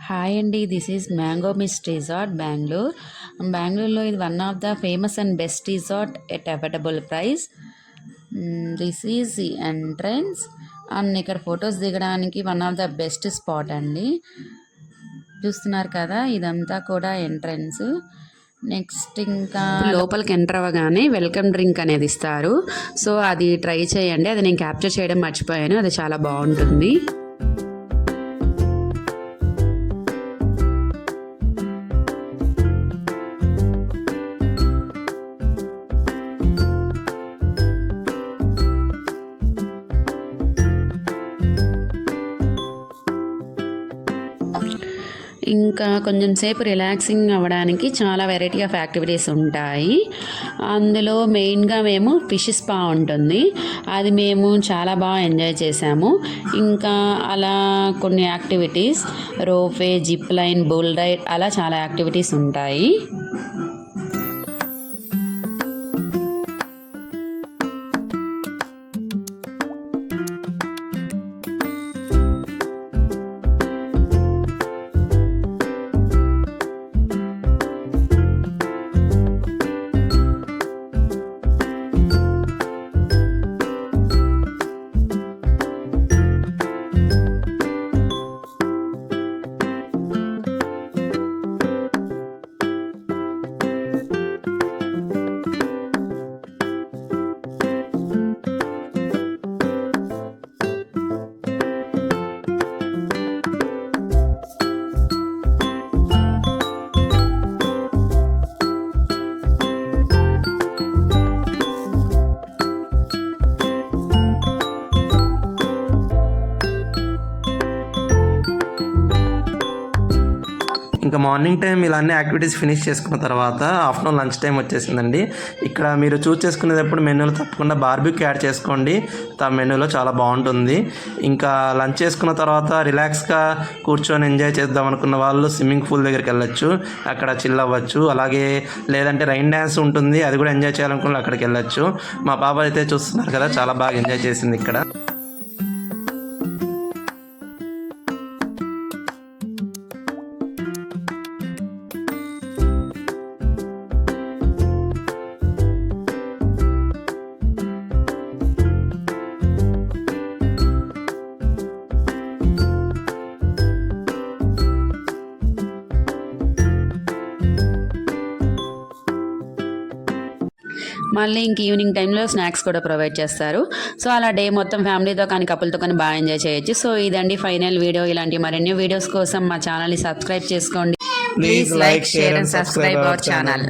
Hi అండి, this is mango mist resort Bengaluru. బెంగళూరులో ఇది one of the famous and best resort at affordable price. This is the entrance and ఇక్కడ photos దిగడానికి one of the best spot అండి. చూస్తున్నారు కదా, ఇదంతా కూడా ఎంట్రన్స్. నెక్స్ట్ ఇంకా లోపలికి ఎంటర్ అవ్వగానే వెల్కమ్ డ్రింక్ అనేది ఇస్తారు. సో అది ట్రై చేయండి, అది నేను క్యాప్చర్ చేయడం మర్చిపోయాను, అది చాలా బాగుంటుంది. ఇంకా కొంచెం సేపు రిలాక్సింగ్ అవ్వడానికి చాలా వెరైటీ ఆఫ్ యాక్టివిటీస్ ఉంటాయి. అందులో మెయిన్గా మేము ఫిష్ స్పా ఉంటుంది, అది మేము చాలా బాగా ఎంజాయ్ చేసాము. ఇంకా అలా కొన్ని activities ropeway, zip line, bull ride, అలా చాలా యాక్టివిటీస్ ఉంటాయి. ఇంకా మార్నింగ్ టైం ఇలా అన్ని యాక్టివిటీస్ ఫినిష్ చేసుకున్న తర్వాత ఆఫ్టర్నూన్ లంచ్ టైం వచ్చేసిందండి. ఇక్కడ మీరు చూస్ చేసుకునేటప్పుడు మెనూలో తప్పకుండా బార్బిక్యూ యాడ్ చేసుకోండి, మెనూలో చాలా బాగుంటుంది. ఇంకా లంచ్ చేసుకున్న తర్వాత రిలాక్స్గా కూర్చొని ఎంజాయ్ చేద్దాం అనుకున్న వాళ్ళు స్విమ్మింగ్ పూల్ దగ్గరికి వెళ్ళొచ్చు, అక్కడ చిల్ అవ్వచ్చు. అలాగే లేదంటే రైన్ డ్యాన్స్ ఉంటుంది, అది కూడా ఎంజాయ్ చేయాలనుకున్న అక్కడికి వెళ్ళొచ్చు. మా పాప అయితే చూస్తున్నారు కదా, చాలా బాగా ఎంజాయ్ చేసింది ఇక్కడ. మళ్ళీ ఇంక ఈవినింగ్ టైంలో స్నాక్స్ కూడా ప్రొవైడ్ చేస్తారు. సో అలా డే మొత్తం ఫ్యామిలీతో కానీ కపుల్తో కానీ బాగా ఎంజాయ్ చేయొచ్చు. సో ఇదండి ఫైనల్ వీడియో. ఇలాంటి మరిన్ని వీడియోస్ కోసం మా ఛానల్ని సబ్స్క్రైబ్ చేసుకోండి. Please like, share and subscribe our channel.